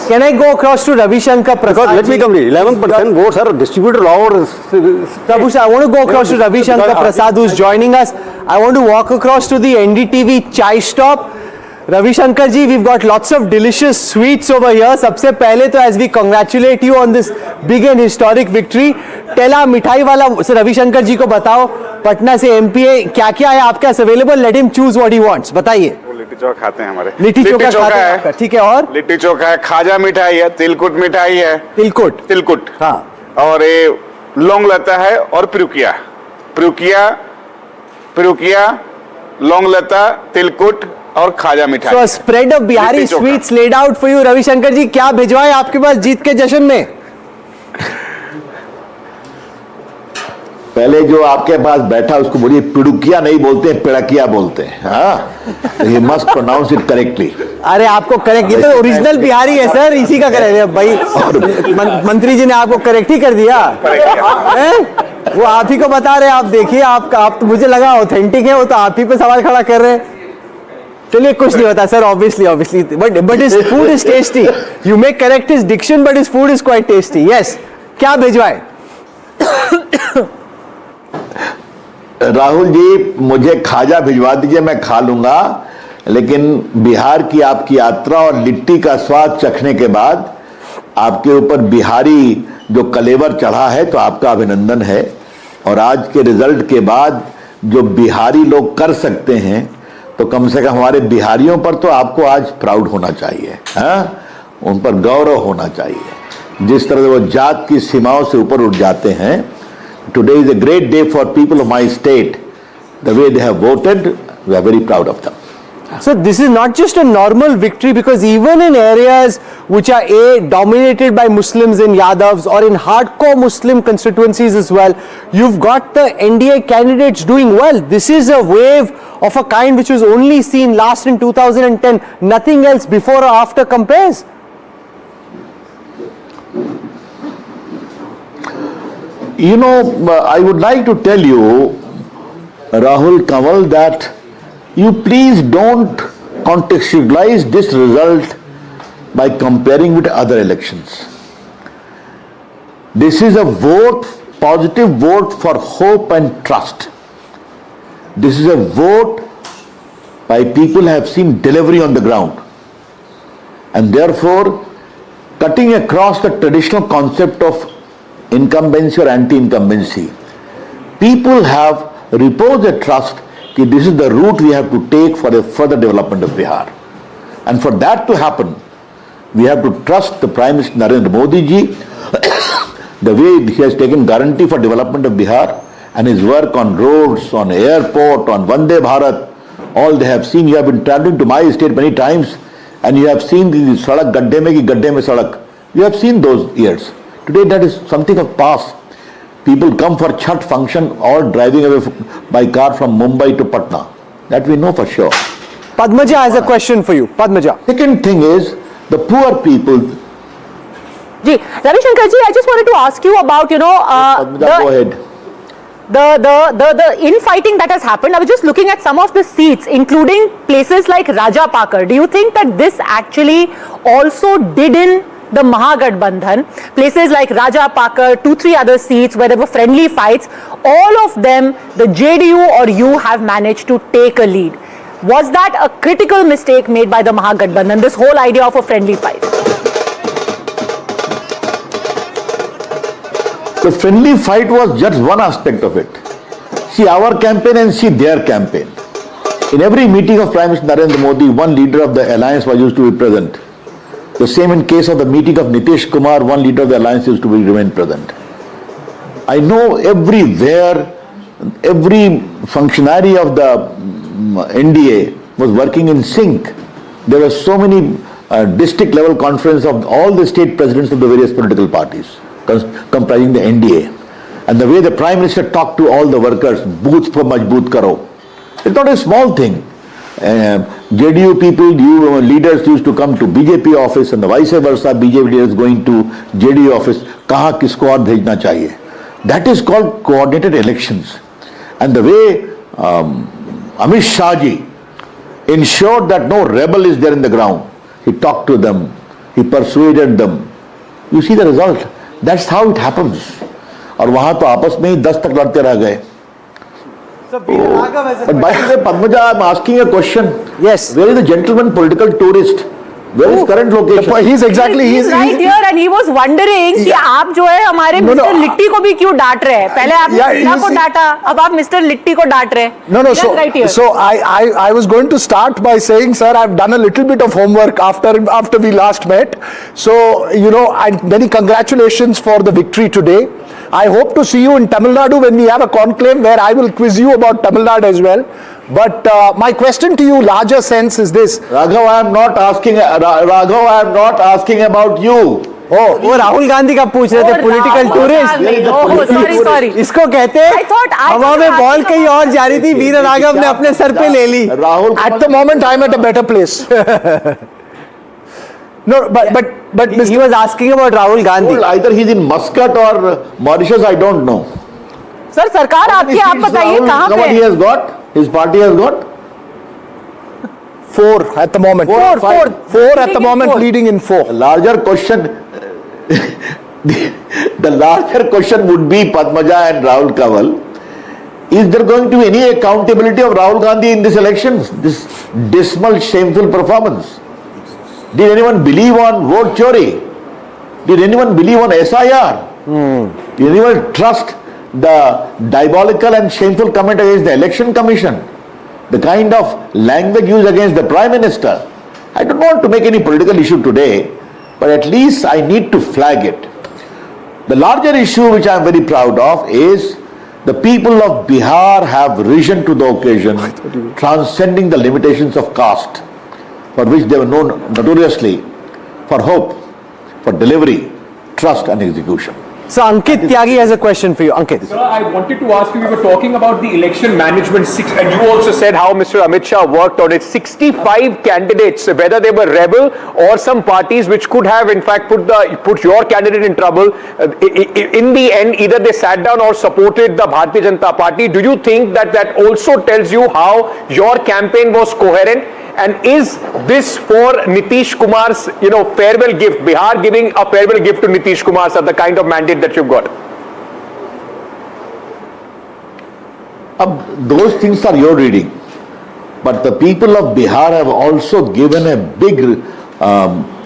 Can I go across to Ravi Shankar Prasad? Because let me complete. 11% votes are distributed all over. Prabhu sir, I want to go across to Ravi Shankar Prasad, who's joining us. I want to walk across to the NDTV chai stop. Ravi Shankar ji, we've got lots of delicious sweets over here. सबसे पहले तो as we congratulate you on this big and historic victory, टेला मिठाई वाला रवि शंकर जी को बताओ, पटना से MPa क्या क्या है आपके पास available, let him choose what he wants, बताइए। लिट्टी चोखा खाते हैं हमारे, लिट्टी चोखा खाते हैं, ठीक है। और लिट्टी चोखा है, खाजा मिठाई है, तिलकुट मिठाई है, तिलकुट हाँ, और ये लौंग लता है और पिरुकिया लौंग लता तिलकुट और खाजा मिठाई। So a spread of Bihari sweets laid out for you, Ravi Shankar ji. क्या भिजवाए आपके पास जीत के जश्न में? पहले जो आपके पास बैठा उसको बोलिए पिड़ुकिया नहीं बोलते, पिड़किया बोलते हैं। हाँ, you must pronounce it correctly। अरे आपको करेक्ट, ये तो ओरिजिनल बिहारी है सर, इसी का करेक्ट भाई। मंत्री जी ने आपको करेक्ट ही कर दिया है? वो आप ही को बता रहे, आप देखिए, आप तो मुझे लगा ऑथेंटिक है, वो तो आप ही पे सवाल खड़ा कर रहे हैं। चलिए कुछ नहीं होता sir, obviously but his food is tasty. You may correct his diction but his food is quite tasty. Yes, क्या भिजवाए? राहुल जी, मुझे खाजा भिजवा दीजिए, मैं खा लूंगा, लेकिन बिहार की आपकी यात्रा और लिट्टी का स्वाद चखने के बाद आपके ऊपर बिहारी जो कलेवर चढ़ा है, तो आपका अभिनंदन है। और आज के रिजल्ट के बाद जो बिहारी लोग कर सकते हैं, तो कम से कम हमारे बिहारियों पर तो आपको आज प्राउड होना चाहिए। हाँ, उन पर गौरव होना चाहिए, जिस तरह से वो जात की सीमाओं से ऊपर उठ जाते हैं। Today is a great day for people of my state, the way they have voted, we are very proud of them. So this is not just a normal victory, because even in areas which are dominated by Muslims in Yadavs or in hardcore Muslim constituencies as well, you've got the NDA candidates doing well. This is a wave of a kind which was only seen last in 2010. Nothing else before or after compares. You know, I would like to tell you, Rahul Kanwal, that you please don't contextualize this result by comparing with other elections. This is a vote, positive vote for hope and trust. This is a vote by people who have seen delivery on the ground. And therefore, cutting across the traditional concept of incumbency or anti-incumbency, people have reposed their trust that this is the route we have to take for the further development of Bihar. And for that to happen, we have to trust the Prime Minister Narendra Modi ji, the way he has taken guarantee for development of Bihar, and his work on roads, on airport, on Vande Bharat, all they have seen. You have been traveling to my state many times, and you have seen the sadak gadde mein sadak. You have seen those years. Today that is something of past. People come for Chhath function all driving away by car from Mumbai to Patna. That we know for sure. Padmaja has a question for you. Padmaja. Second thing is the poor people. Ji, Ravi Shankar ji, I just wanted to ask you about, Padmaja, go ahead. The infighting that has happened. I was just looking at some of the seats, including places like Rajapakar. Do you think that this actually also did in the Mahagathbandhan, places like Rajapakar, 2-3 other seats where there were friendly fights, all of them, the JDU or you have managed to take a lead. Was that a critical mistake made by the Mahagathbandhan, this whole idea of a friendly fight? The friendly fight was just one aspect of it. See our campaign and see their campaign. In every meeting of Prime Minister Narendra Modi, one leader of the alliance was used to be present. The same in case of the meeting of Nitish Kumar, one leader of the alliance used to remain present. I know everywhere, every functionary of the NDA was working in sync. There were so many district level conference of all the state presidents of the various political parties comprising the NDA. And the way the Prime Minister talked to all the workers, booth per majboot karo. It's not a small thing. JDU people, leaders used to come to BJP office and the vice versa, BJP leaders going to JDU office, kaha kisko aur bhejna chahiye. That is called coordinated elections. And the way Amit Shah ji ensured that no rebel is there in the ground, he talked to them, he persuaded them. You see the result. That's how it happens. और वहां तो आपस में ही 10 तक लड़ते रह गए. So Veera Raghav has a But by the way, Padmaja, I'm asking a question. Yes. Where is the gentleman political tourist? Where is current location? He's exactly He's right here and he was wondering कि आप जो है हमारे No, mister no, litti को भी क्यों डांट रहे हैं? पहले आपने Yeah, वीरा you को see- डांटा, अब आप मिस्टर लिट्टी को डांट रहे हैं. No, He was so right here. so I was going to start by saying, sir, I've done a little bit of homework after we last met. So, you know, and many congratulations for the victory today. I hope to see you in Tamil Nadu when we have a conclave where I will quiz you about Tamil Nadu as well. But my question to you, larger sense, is this. Raghav, I am not asking. Raghav, I am not asking about you. Oh, वो राहुल गांधी का पूछ रहे थे, Oh, political Rahul tourist. Gandhi. Oh, sorry. इसको कहते I thought हैं हवा में बॉल कहीं और जा रही थी, देखिए, वीर राघव ने अपने सर पे ले ली. Rahul, at the moment, I'm at a better place. No, but He Mr. was asking about Rahul Gandhi. either he's in Muscat or Mauritius, I don't know. Sir सरकार आपकी, आप बताइए कहाँ पे He है? has got. His party has got. 4 at the moment. Four at the moment, Four. leading in 4. The larger question. The larger question would be Padmaja and Rahul Kanwal. Is there going to be any accountability of Rahul Gandhi in this election? This dismal, shameful performance. Did anyone believe on vote chori? Did anyone believe on SIR? Did anyone trust the diabolical and shameful comment against the election commission? The kind of language used against the prime minister? I don't want to make any political issue today, but at least I need to flag it. The larger issue which I am very proud of is the people of Bihar have risen to the occasion, transcending the limitations of caste, for which they were known notoriously for hope, for delivery, trust and execution. So Ankit Tyagi has a question for you. Ankit. Sir, I wanted to ask you, we were talking about the election management, and you also said how Mr. Amit Shah worked on it. 65 candidates, whether they were rebel or some parties which could have in fact put your candidate in trouble, in the end either they sat down or supported the Bharatiya Janata Party. Do you think that also tells you how your campaign was coherent? And is this for Nitish Kumar's, farewell gift, Bihar giving a farewell gift to Nitish Kumar, sir, the kind of mandate that you've got? Those things are your reading. But the people of Bihar have also given a big,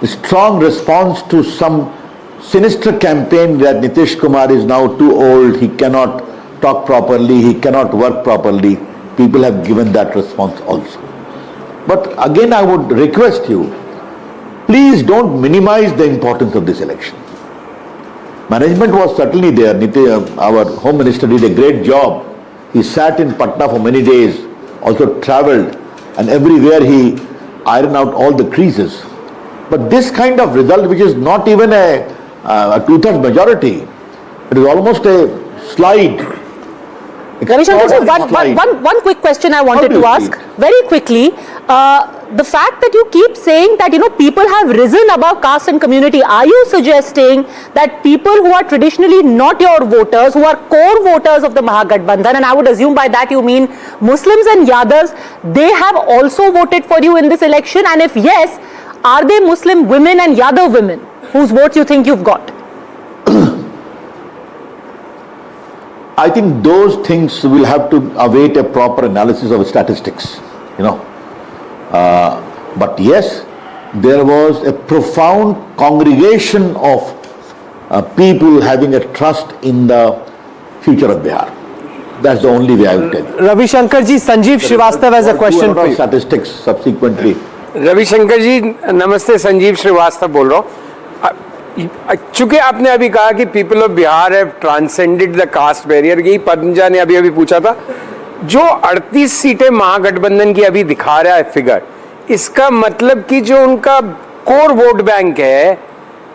strong response to some sinister campaign that Nitish Kumar is now too old, he cannot talk properly, he cannot work properly. People have given that response also. But again, I would request you, please don't minimize the importance of this election. Management was certainly there. Our Home Minister did a great job. He sat in Patna for many days, also travelled, and everywhere he ironed out all the creases. But this kind of result, which is not even a 2/3 majority, it is almost a slide. Ravi Shankar ji, Slide. one quick question I wanted How do to you ask see it? very quickly. The fact that you keep saying that people have risen above caste and community, are you suggesting that people who are traditionally not your voters, who are core voters of the Mahagathbandhan, and I would assume by that you mean Muslims and Yadavs, they have also voted for you in this election? And if yes, are they Muslim women and Yadav women whose votes you think you've got? I think those things will have to await a proper analysis of statistics, But yes, there was a profound congregation of people having a trust in the future of Bihar. That's the only way I will tell you. Ravi Shankar ji, Sanjeev Srivastava has a question for you. Statistics subsequently. Ravishankar जी नमस्ते, संजीव श्रीवास्तव बोल रहा हूँ। चूंकि आपने अभी कहा कि people of Bihar have transcended the caste barrier, यही पद्मजा ने अभी पूछा था। जो 38 सीटें महागठबंधन की अभी दिखा रहा है फिगर, इसका मतलब कि जो उनका कोर वोट बैंक है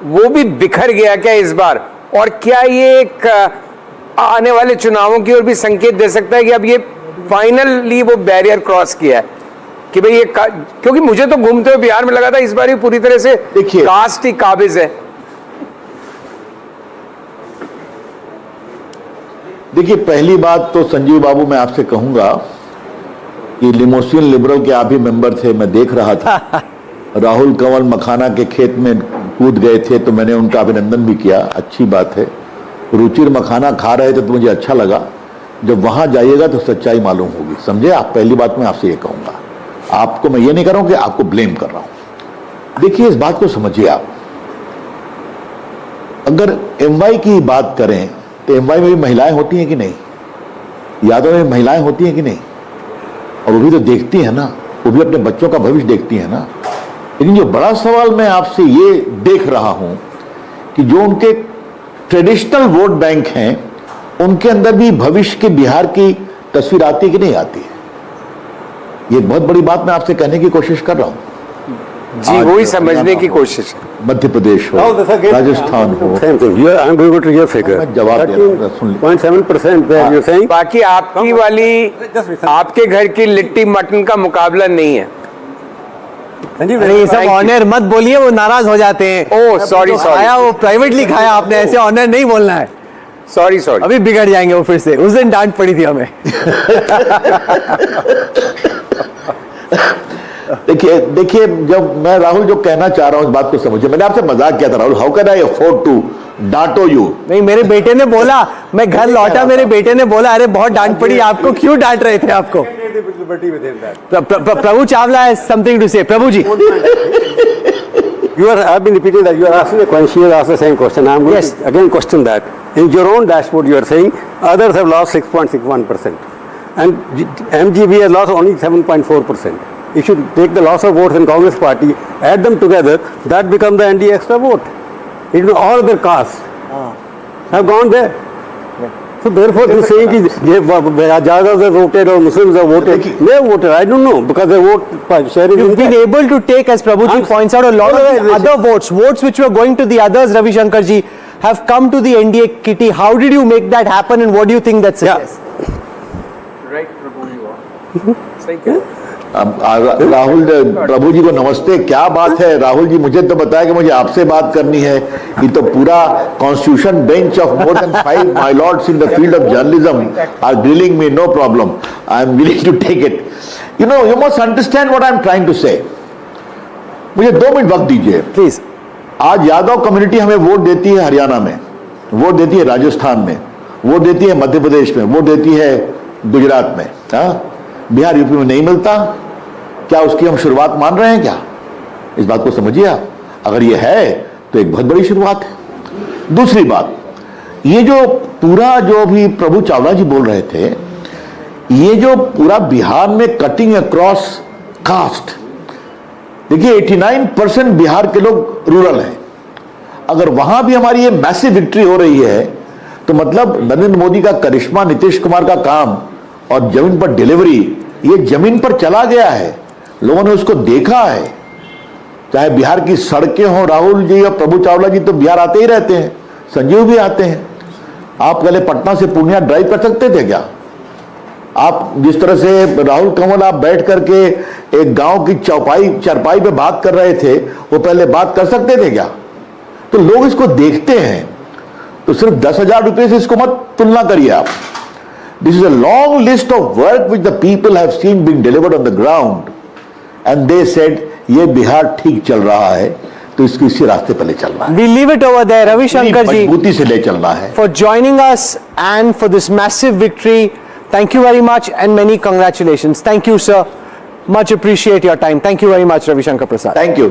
वो भी बिखर गया क्या इस बार? और क्या ये एक आने वाले चुनावों की ओर भी संकेत दे सकता है कि अब ये फाइनली वो बैरियर क्रॉस किया है कि भाई ये क्योंकि मुझे तो घूमते हुए बिहार में लगा था इस बार ये पूरी तरह से देखिए, कास्ट ही काबिज है। देखिए, पहली बात तो संजीव बाबू मैं आपसे कहूंगा कि लिमोसिन लिबरल के आप ही मेंबर थे, मैं देख रहा था राहुल कंवल मखाना के खेत में कूद गए थे तो मैंने उनका अभिनंदन भी किया, अच्छी बात है। रुचिर मखाना खा रहे थे तो मुझे अच्छा लगा। जब वहां जाइएगा तो सच्चाई मालूम होगी, समझे आप। पहली बात मैं आपसे ये कहूंगा, आपको मैं ये नहीं कर रहा हूं कि आपको ब्लेम कर रहा हूं। देखिए इस बात को समझिए आप, अगर एमवाई की बात करें तो एमवाई में भी महिलाएं होती हैं कि नहीं, यादव में महिलाएं होती हैं कि नहीं, और वो भी तो देखती है ना, वो भी अपने बच्चों का भविष्य देखती है ना। लेकिन जो बड़ा सवाल मैं आपसे ये देख रहा हूं कि जो उनके ट्रेडिशनल वोट बैंक हैं उनके अंदर भी भविष्य के बिहार की तस्वीर आती है कि नहीं आती है। ये बहुत बड़ी बात मैं आपसे कहने की कोशिश कर रहा हूं। जी वही समझने की कोशिश। मध्य प्रदेश हो, राजस्थान हो, Same thing. I am going to your figure. मैं जवाब दे रहा हूं, सुन लीजिए। 0.7% where you're saying. बाकी आपकी वाली आपके घर की लिट्टी मटन का मुकाबला नहीं है। नहीं ये सब ऑनर मत बोलिए, वो नाराज हो जाते हैं। ओह सॉरी खाया सॉरी वो प्राइवेटली खाया आपने, ऐसे ऑनर नहीं बोलना है। Sorry sorry. अभी बिगड़ जाएंगे वो फिर से, उस दिन डांट पड़ी थी हमें। देखिए जब मैं राहुल जो कहना चाह रहा हूं इस बात को समझिए। मैंने आपसे मजाक किया था Rahul, how can I afford to डांटो यू। नहीं मेरे बेटे ने बोला, मैं घर लौटा, मेरे बेटे ने बोला अरे बहुत डांट पड़ी आपको, क्यों डांट रहे थे आपको। प्रभु चावला हैज समथिंग टू से। प्रभु जी You are. I've been repeating that. You are asking a question. She has asked the same question. I am going to again question that. In your own dashboard, you are saying others have lost 6.61%, and MGB has lost only 7.4%. If you take the loss of votes in Congress Party, add them together, that becomes the NDA extra vote. It means all other castes have gone there. So therefore, you're saying that Jadas have voted or Muslims have voted. They have voted. I don't know because their vote share is. You've been able to take, as Prabhuji points out, a lot of the other votes which were going to the others, Ravi Shankar ji, have come to the NDA kitty. How did you make that happen, and what do you think that suggests? Right, Prabhu, you are. Thank you. Rahul प्रभु जी को नमस्ते। क्या बात है राहुल जी, मुझे तो बताया कि मुझे आपसे बात करनी है। ये तो पूरा constitution bench of more than 5 my lords in the field of journalism are grilling me, no problem, I am willing to take it. You know you must understand what I am trying to say. मुझे 2 minute वक्त दीजिए please. आज Yadav community हमें vote देती है हरियाणा में, vote देती है राजस्थान में, वोट देती है मध्य प्रदेश में, वोट देती है गुजरात में। बिहार यूपी में नहीं मिलता। क्या उसकी हम शुरुआत मान रहे हैं क्या? इस बात को समझिए आप। अगर ये है तो एक बहुत बड़ी शुरुआत है। दूसरी बात, ये जो पूरा जो भी प्रभु चावला जी बोल रहे थे, ये जो पूरा बिहार में कटिंग अक्रॉस कास्ट, देखिए 89% बिहार के लोग रूरल हैं। अगर वहां भी हमारी ये मैसिव विक्ट्री हो रही है तो मतलब नरेंद्र मोदी का करिश्मा, नीतीश कुमार का काम और जमीन पर डिलीवरी, ये जमीन पर चला गया है, लोगों ने उसको देखा है। चाहे बिहार की सड़कें हो, राहुल जी और प्रभु चावला जी तो बिहार आते ही रहते हैं, संजीव भी आते हैं। आप पहले पटना से पूर्णिया ड्राइव कर सकते थे क्या? आप जिस तरह से राहुल कंवल आप बैठ करके एक गांव की चरपाई पे बात कर रहे थे, वो पहले बात कर सकते थे क्या? तो लोग इसको देखते हैं, तो सिर्फ 10,000 रुपए से इसको मत तुलना करिए आप। This is a long list of work which the people have seen being delivered on the ground, and they said ये बिहार ठीक चल रहा है तो इसको इसी रास्ते पर ले चलना है। We leave it over there, Ravi Shankar ji, मजबूती से ले चलना है। for joining us and for this massive victory. Thank you very much and many congratulations. Thank you, sir. Much appreciate your time. Thank you very much, Ravi Shankar Prasad. Thank you.